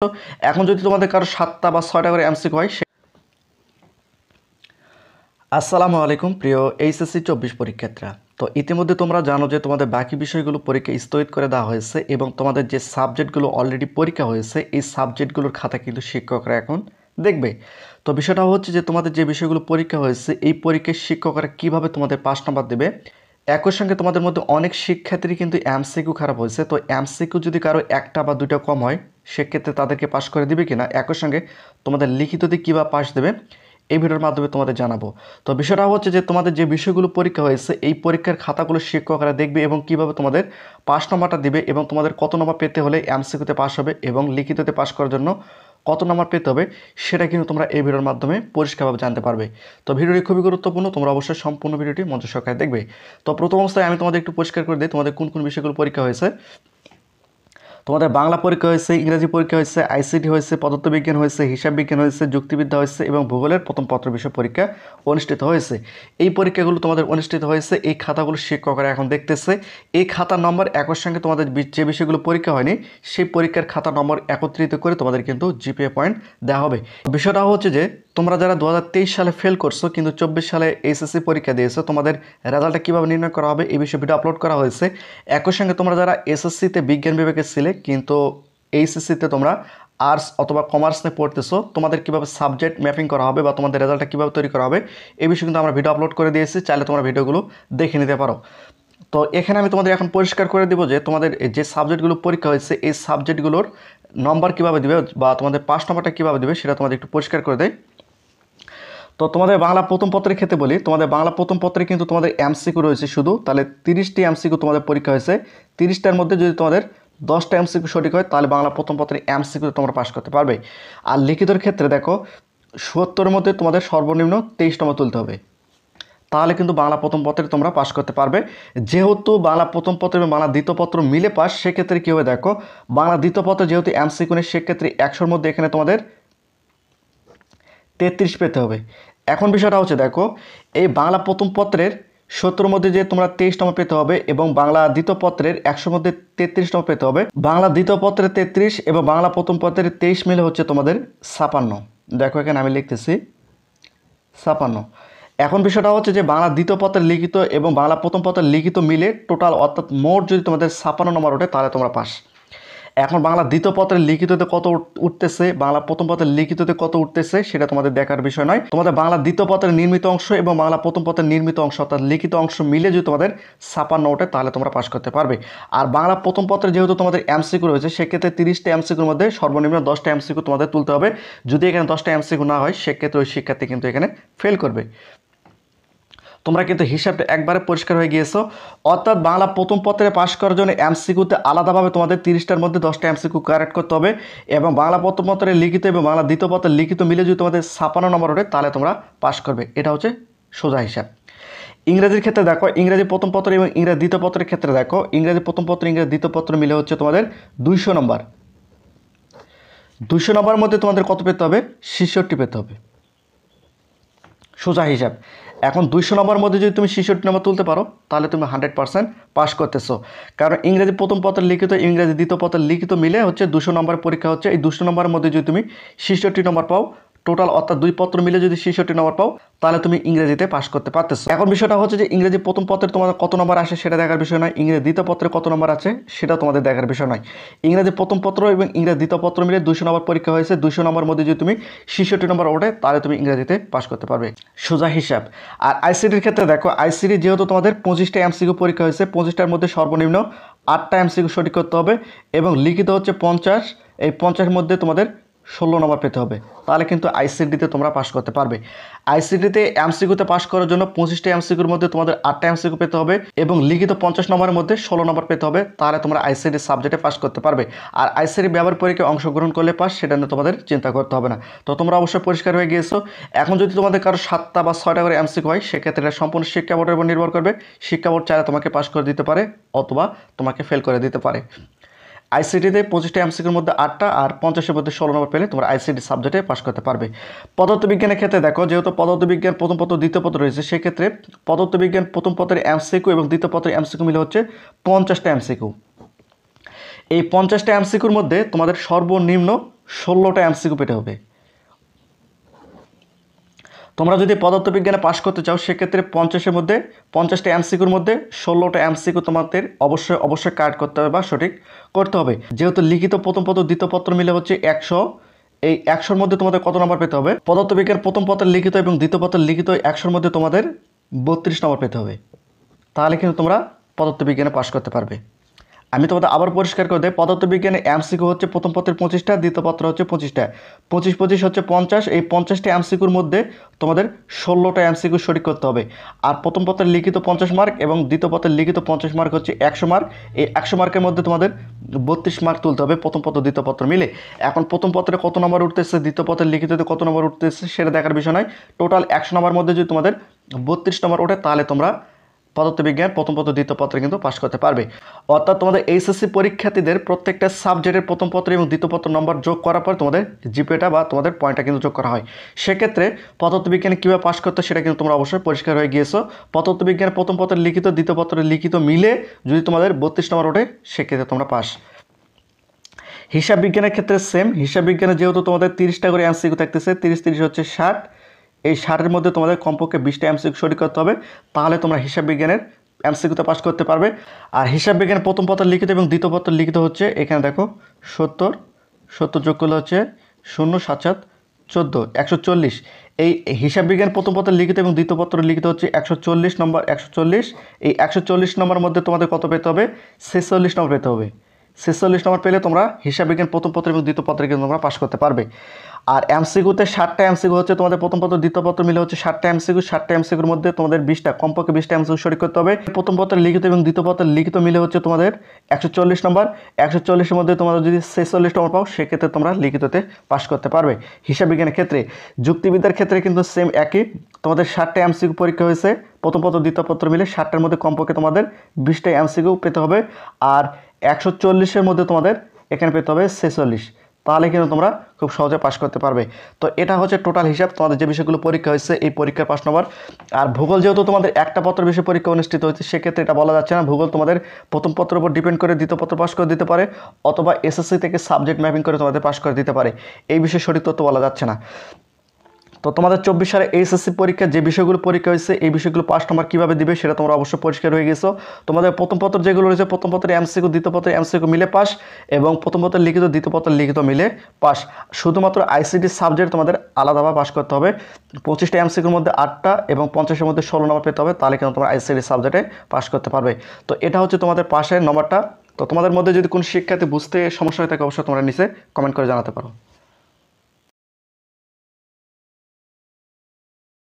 এখন যদি তোমাদের কারো 7টা বা 6টা করে এমসিকিউ হয়। আসসালামু আলাইকুম প্রিয় এইচএসসি 24 পরীক্ষার্থীরা। তো ইতিমধ্যে তোমরা জানো যে তোমাদের বাকি বিষয়গুলো পরীক্ষা স্থগিত করে দেওয়া হয়েছে এবং তোমাদের যে সাবজেক্টগুলো অলরেডি পরীক্ষা হয়েছে এই সাবজেক্টগুলোর খাতা কিন্তু শিক্ষকরা এখন দেখবে। তো বিষয়টা হচ্ছে যে তোমাদের যে বিষয়গুলো পরীক্ষা হয়েছে এই পরীক্ষায় শিক্ষকরা কিভাবে তোমাদের 5 নম্বর দেবে। একই সঙ্গে তোমাদের মধ্যে অনেক শিক্ষার্থী কিন্তু এমসিকিউ খারাপ হয়েছে, তো এমসিকিউ যদি কারো একটা বা দুইটা কম হয় সেক্ষেত্রে তাদেরকে পাস করে দিবে কিনা, একই সঙ্গে তোমাদের লিখিততে কীভাবে পাস দেবে এই ভিডিওর মাধ্যমে তোমাদের জানাবো। তো বিষয়টা হচ্ছে যে তোমাদের যে বিষয়গুলো পরীক্ষা হয়েছে এই পরীক্ষার খাতাগুলো শিক্ষকরা দেখবে এবং কিভাবে তোমাদের 5 নম্বরটা দিবে এবং তোমাদের কত নম্বর পেতে হলে এমসিকিউতে পাস হবে এবং লিখিততে পাস করার জন্য কত নম্বর পেতে হবে সেটা কিন্তু তোমরা এই ভিডিওর মাধ্যমে পরিষ্কারভাবে জানতে পারবে। তো ভিডিওটি খুবই গুরুত্বপূর্ণ, তোমরা অবশ্যই সম্পূর্ণ ভিডিওটি মনোযোগ সহকারে দেখবে। তো প্রথম অবস্থায় আমি তোমাদের একটু পরিষ্কার করে দিই তোমাদের কোন কোন বিষয়গুলো পরীক্ষা হয়েছে। তোমাদের বাংলা পরীক্ষা হয়েছে, ইংরেজি পরীক্ষা হয়েছে, আইসিটি হয়েছে, পদার্থবিজ্ঞান হয়েছে, হিসাব বিজ্ঞান হয়েছে, যুক্তিবিদ্যা হয়েছে এবং ভূগোলের প্রথম পত্র বিষয় পরীক্ষা অনুষ্ঠিত হয়েছে। এই পরীক্ষাগুলো তোমাদের অনুষ্ঠিত হয়েছে, এই খাতাগুলো শিক্ষকরা এখন দেখতেছে। এই খাতার নম্বর একর সঙ্গে তোমাদের যে বিষয়গুলো পরীক্ষা হয়নি সেই পরীক্ষার খাতা নম্বর একত্রিত করে তোমাদের কিন্তু জিপিএ পয়েন্ট দেওয়া হবে। বিষয়টা হচ্ছে যে তোমরা যারা 2023 সালে ফেল করছো কিন্তু 24 সালে এইচএসসি পরীক্ষা দিয়েছো, তোমাদের রেজাল্টটা কীভাবে নির্ণয় করা হবে এই বিষয়ে ভিডিও আপলোড করা হয়েছে। একই সঙ্গে তোমরা যারা এসএসসিতে বিজ্ঞান বিভাগে ছিলে কিন্তু এইচএসসিতে তোমরা আর্টস অথবা কমার্স নিয়ে পড়তেছো, তোমাদের কীভাবে সাবজেক্ট ম্যাপিং করা হবে বা তোমাদের রেজাল্টটা কীভাবে তৈরি করা হবে এই বিষয়ে কিন্তু আমরা ভিডিও আপলোড করে দিয়েছি, চাইলে তোমরা ভিডিওগুলো দেখে নিতে পারো। তো এখানে আমি তোমাদের এখন পরিষ্কার করে দেবো যে তোমাদের যে সাবজেক্টগুলো পরীক্ষা হয়েছে এই সাবজেক্টগুলোর নম্বর কীভাবে দিবে বা তোমাদের 5 নম্বরটা কীভাবে দেবে সেটা তোমাদের একটু পরিষ্কার করে দেয়। তো তোমাদের বাংলা প্রথম পত্রের ক্ষেত্রে বলি, তোমাদের বাংলা প্রথম পত্রে কিন্তু তোমাদের এমসিকিউ রয়েছে শুধু, তাহলে 30টি এমসিকিউ তোমাদের পরীক্ষা হয়েছে। 30টার মধ্যে যদি তোমাদের 10টা এমসিকিউ সঠিক হয় তাহলে বাংলা প্রথম পত্রে এমসিকিউ তোমরা পাস করতে পারবে। আর লিখিতর ক্ষেত্রে দেখো 70-এর মধ্যে তোমাদের সর্বনিম্ন 23 নম্বর তুলতে হবে, তাহলে কিন্তু বাংলা প্রথম পত্রে তোমরা পাস করতে পারবে। যেহেতু বাংলা প্রথম পত্র এবং বাংলা দ্বিতীয় পত্র মিলে পাস, সেক্ষেত্রে কী হবে দেখো, বাংলা দ্বিতীয় পত্র যেহেতু এমসিকিউ নেই সেক্ষেত্রে 100-এর মধ্যে এখানে তোমাদের 33 পেতে হবে। এখন বিষয়টা হচ্ছে দেখো, এই বাংলা প্রথম পত্রের 70-এর মধ্যে যে তোমরা 23 নম্বর পেতে হবে এবং বাংলা দ্বিতীয় পত্রের 100-এর মধ্যে 33 নম্বর পেতে হবে। বাংলা দ্বিতীয় পত্রের 33 এবং বাংলা প্রথম পত্রের 23 মিলে হচ্ছে তোমাদের 56। দেখো এখানে আমি লিখতেছি 56। এখন বিষয়টা হচ্ছে যে বাংলা দ্বিতীয় পত্রের লিখিত এবং বাংলা প্রথম পত্রের লিখিত মিলে টোটাল অর্থাৎ মোট যদি তোমাদের 56 নম্বর ওঠে তাহলে তোমরা পাস। এখন বাংলা দ্বিতীয় পত্রের লিখিততে কত উঠতেছে, বাংলা প্রথম পত্রের লিখিততে কত উঠতেছে সেটা তোমাদের দেখার বিষয় নয়। তোমাদের বাংলা দ্বিতীয় পত্রের নির্মিত অংশ এবং বাংলা প্রথম পত্রের নির্মিত অংশ অর্থাৎ লিখিত অংশ মিলে যদি তোমাদের 56 ওঠে তাহলে তোমরা পাস করতে পারবে। আর বাংলা প্রথম পত্রে যেহেতু তোমাদের এমসিকিউ রয়েছে সেক্ষেত্রে 30টা এমসিকিউর মধ্যে সর্বনিম্ন 10টা এমসিকিউ তোমাদের তুলতে হবে। যদি এখানে 10টা এমসিকিউ না হয় সেক্ষেত্রে ওই শিক্ষার্থী কিন্তু এখানে ফেল করবে। তোমরা কিন্তু হিসাবটা একবারে পরিষ্কার হয়ে গিয়েছো। অর্থাৎ বাংলা প্রথম পত্রে পাস করার জন্য এমসিকিউতে আলাদাভাবে তোমাদের 30টার মধ্যে 10টা এমসিকিউ কারেক্ট করতে হবে এবং বাংলা প্রথম পত্রে লিখিত এবং বাংলা দ্বিতীয় পত্রের লিখিত মিলে যদি তোমাদের 56 নম্বর ওঠে তাহলে তোমরা পাস করবে। এটা হচ্ছে সোজা হিসাব। ইংরেজির ক্ষেত্রে দেখো, ইংরেজি প্রথম পত্র এবং ইংরেজি দ্বিতীয় পত্রের ক্ষেত্রে দেখো, ইংরেজি প্রথম পত্র ইংরেজি দ্বিতীয় পত্র মিলে হচ্ছে তোমাদের 200 নম্বর। 200 নম্বরের মধ্যে তোমাদের কত পেতে হবে, 66 পেতে হবে, সোজা হিসাব। এখন 200 নম্বরের মধ্যে যদি তুমি 66 নম্বর তুলতে পারো তাহলে তুমি 100% পাস করতেছো, কারণ ইংরেজি প্রথম পত্রের লিখিত ইংরেজি দ্বিতীয় পত্রের লিখিত মিলে হচ্ছে 200 নম্বরের পরীক্ষা হচ্ছে। এই 200 নম্বরের মধ্যে যদি তুমি 66 নম্বর পাও টোটাল, অর্থাৎ দুই পত্র মিলে যদি 66 নম্বর পাও তাহলে তুমি ইংরেজিতে পাস করতে পারতেছো। এখন বিষয়টা হচ্ছে যে ইংরেজি প্রথম পত্রে তোমাদের কত নম্বর আসে সেটা দেখার বিষয় নয়, ইংরেজি দ্বিতীয় পত্রে কত নম্বর আছে সেটা তোমাদের দেখার বিষয় নয়। ইংরেজি প্রথম পত্র এবং ইংরেজি দ্বিতীয় পত্র মিলে 200 নম্বর পরীক্ষা হয়েছে, 200 নম্বরের মধ্যে যদি তুমি 66 নম্বর ওঠে তাহলে তুমি ইংরেজিতে পাস করতে পারবে, সোজা হিসাব। আর আইসিটির ক্ষেত্রে দেখো, আইসিটি যেহেতু তোমাদের 25টা এমসিকিউ পরীক্ষা হয়েছে, 25টার মধ্যে সর্বনিম্ন 8টা এমসিকিউ সঠিক করতে হবে এবং লিখিত হচ্ছে 50, এই 50-এর মধ্যে তোমাদের 16 নম্বর পেতে হবে, তাহলে কিন্তু আইসিটিতে তোমরা পাস করতে পারবে। আইসিটিতে এমসিকিউতে পাস করার জন্য 25টা এমসিকিউর মধ্যে তোমাদের 8টা এমসিকিউ পেতে হবে এবং লিখিত 50 নম্বরের মধ্যে 16 নম্বর পেতে হবে, তাহলে তোমরা আইসিটি সাবজেক্টে পাস করতে পারবে। আর আইসিটি ব্যবহার পরীক্ষায় অংশগ্রহণ করলে পাস, সেটা নিয়ে তোমাদের চিন্তা করতে হবে না। তো তোমরা অবশ্যই পরিষ্কার হয়ে গিয়েছো। এখন যদি তোমাদের কারো 7টা বা 6টা করে এমসিকিউ হয় সেক্ষেত্রে এটা সম্পূর্ণ শিক্ষা বোর্ডের উপর নির্ভর করবে। শিক্ষা বোর্ড চাইলে তোমাকে পাস করে দিতে পারে অথবা তোমাকে ফেল করে দিতে পারে। আইসিটিতে 25টা এমসিকিউর মধ্যে 8টা আর 50-এর মধ্যে 16 নম্বর পেলে তোমরা আইসিটি সাবজেক্টে পাস করতে পারবে। পদার্থবিজ্ঞানের ক্ষেত্রে দেখো, যেহেতু পদার্থবিজ্ঞান প্রথম পত্র দ্বিতীয় পত্র রয়েছে সেক্ষেত্রে পদার্থবিজ্ঞান প্রথম পত্রের এমসিকিউ এবং দ্বিতীয় পত্রের এমসিকিউ মিলে হচ্ছে 50টা এমসিকিউ। এই 50টা এমসিকিউর মধ্যে তোমাদের সর্বনিম্ন 16টা এমসিকিউ পেতে হবে। তোমরা যদি পদার্থবিজ্ঞানে পাশ করতে চাও সেক্ষেত্রে 50-এর মধ্যে 50টা এমসিকিউর মধ্যে 16টা এমসিকিউ তোমাদের অবশ্যই কারেক্ট করতে হবে বা সঠিক করতে হবে। যেহেতু লিখিত প্রথম পত্র দ্বিতীয় পত্র মিলে হচ্ছে 100, এই 100-র মধ্যে তোমাদের কত নম্বর পেতে হবে? পদার্থবিজ্ঞান প্রথম পত্রের লিখিত এবং দ্বিতীয় পত্রের লিখিত 100-র মধ্যে তোমাদের 32 নম্বর পেতে হবে। তাহলে কিন্তু তোমরা পদার্থবিজ্ঞানে পাশ করতে পারবে। আমি তোমাদের আবার পরিষ্কার করে দেয়, পদার্থবিজ্ঞানে এমসিকিউ হচ্ছে প্রথম পত্রের 25টা, দ্বিতীয় পত্র হচ্ছে 25টা, 25 হচ্ছে 50। এই 50টা এমসিকিউর মধ্যে তোমাদের 16টা এমসিকিউ সঠিক করতে হবে। আর প্রথম পত্রের লিখিত 50 মার্ক এবং দ্বিতীয় পত্রের লিখিত 50 মার্ক হচ্ছে 100 মার্ক। এই 100 মার্কের মধ্যে তোমাদের 32 মার্ক তুলতে হবে প্রথম পত্র দ্বিতীয় পত্র মিলে। এখন প্রথম পত্রে কত নম্বর উঠতেছে, দ্বিতীয় পত্রের লিখিততে কত নম্বর উঠতেছে সেটা দেখার বিষয় নয়। টোটাল 100 নম্বর মধ্যে যদি তোমাদের 32 নম্বর ওঠে তাহলে তোমরা পদার্থবিজ্ঞান প্রথম পত্র দ্বিতীয় পত্রে কিন্তু পাশ করতে পারবে। অর্থাৎ তোমাদের এইচএসসি পরীক্ষার্থীদের প্রত্যেকটা সাবজেক্টের প্রথম পত্র এবং দ্বিতীয় পত্র নম্বর যোগ করার পর তোমাদের জিপিএটা বা তোমাদের পয়েন্টটা কিন্তু যোগ করা হয়। সেক্ষেত্রে পদার্থবিজ্ঞানে কীভাবে পাশ করতে সেটা কিন্তু তোমরা অবশ্যই পরিষ্কার হয়ে গিয়েছো। পদার্থবিজ্ঞান প্রথম পত্রের লিখিত দ্বিতীয় পত্রের লিখিত মিলে যদি তোমাদের 32 নম্বর ওঠে সেক্ষেত্রে তোমরা পাস। হিসাব বিজ্ঞানের ক্ষেত্রে সেম। হিসাব বিজ্ঞানে যেহেতু তোমাদের 30টা করে এমসিকিউ থাকতেছে, 30 হচ্ছে 60। এই 60-এর মধ্যে তোমাদের কমপক্ষে 20টা এমসিকিউ সঠিক করতে হবে, তাহলে তোমরা হিসাব বিজ্ঞানের এমসিকিউতে পাস করতে পারবে। আর হিসাব বিজ্ঞানের প্রথম পত্রের লিখিত এবং দ্বিতীয় পত্রের লিখিত হচ্ছে এখানে দেখো 70 যোগ করলে হচ্ছে 0 7 7 14 140। এই হিসাব বিজ্ঞান প্রথম পত্রের লিখিত এবং দ্বিতীয় পত্রের লিখিত হচ্ছে 140 নম্বর। 140, এই 140 নম্বরের মধ্যে তোমাদের কত পেতে হবে? 46 নম্বর পেতে হবে। 46 নম্বর পেলে তোমরা হিসাব বিজ্ঞান প্রথম পত্র এবং দ্বিতীয় পত্রে কিন্তু তোমরা পাস করতে পারবে। আর এমসিকিউতে 60টা এমসিকিউ হচ্ছে তোমাদের প্রথম পত্র দ্বিতীয় পত্র মিলে হচ্ছে 60টা এমসিকিউ। 60টা এমসিকিউর মধ্যে তোমাদের কমপক্ষে 20টা এমসিকিউ সঠিক করতে হবে। প্রথম পত্রের লিখিত এবং দ্বিতীয় পত্রের লিখিত মিলে হচ্ছে তোমাদের 140 নম্বর। 140-এর মধ্যে তোমরা যদি 46 নম্বর পাও সেক্ষেত্রে তোমরা লিখিততে পাস করতে পারবে। হিসাব বিজ্ঞানের ক্ষেত্রে যুক্তিবিদ্যার ক্ষেত্রে কিন্তু সেম একই। তোমাদের 60টা এমসিকিউ পরীক্ষা হয়েছে প্রথম পত্র দ্বিতীয় পত্র মিলে, 60টার মধ্যে কমপক্ষে তোমাদের 20টা এমসিকিউ পেতে হবে। আর 140-এর মধ্যে তোমাদের এখানে পেতে হবে 46, তাহলে কিন্তু তোমরা খুব সহজে পাস করতে পারবে। তো এটা হচ্ছে টোটাল হিসাব তোমাদের যে বিষয়গুলো পরীক্ষা হয়েছে এই পরীক্ষার 5 নম্বর। আর ভূগোল যেহেতু তোমাদের একটা পত্র বিষয় পরীক্ষা অনুষ্ঠিত হয়েছে সেক্ষেত্রে এটা বলা যাচ্ছে না। ভূগোল তোমাদের প্রথম পত্রের উপর ডিপেন্ড করে দ্বিতীয় পত্র পাস করে দিতে পারে, অথবা এসএসসি থেকে সাবজেক্ট ম্যাপিং করে তোমাদের পাস করে দিতে পারে। এই বিষয়ে সঠিক তথ্য বলা যাচ্ছে না। তো তোমাদের 24 সালে এইচএসসি পরীক্ষা যে বিষয়গুলো পরীক্ষা হয়েছে এই বিষয়গুলো 5 নম্বর কীভাবে দিবে সেটা তোমরা অবশ্যই পরিষ্কার হয়ে গেছো। তোমাদের প্রথম পত্র যেগুলো রয়েছে প্রথম পত্রের এমসিকিউ দ্বিতীয় পত্রের এমসিকিউ মিলে পাস, এবং প্রথম পত্রের লিখিত দ্বিতীয় পত্রের লিখিত মিলে পাস। শুধুমাত্র আইসিটি সাবজেক্ট তোমাদের আলাদাভাবে পাস করতে হবে। 25টা এমসিকিউর মধ্যে 8টা এবং 50-এর মধ্যে 16 নম্বর পেতে হবে, তাহলে কিন্তু তোমরা আইসিটি সাবজেক্টে পাস করতে পারবে। তো এটা হচ্ছে তোমাদের পাসের নম্বরটা। তো তোমাদের মধ্যে যদি কোনো শিক্ষার্থী বুঝতে সমস্যা হয়ে থাকে অবশ্যই তোমরা নিচে কমেন্ট করে জানাতে পারো।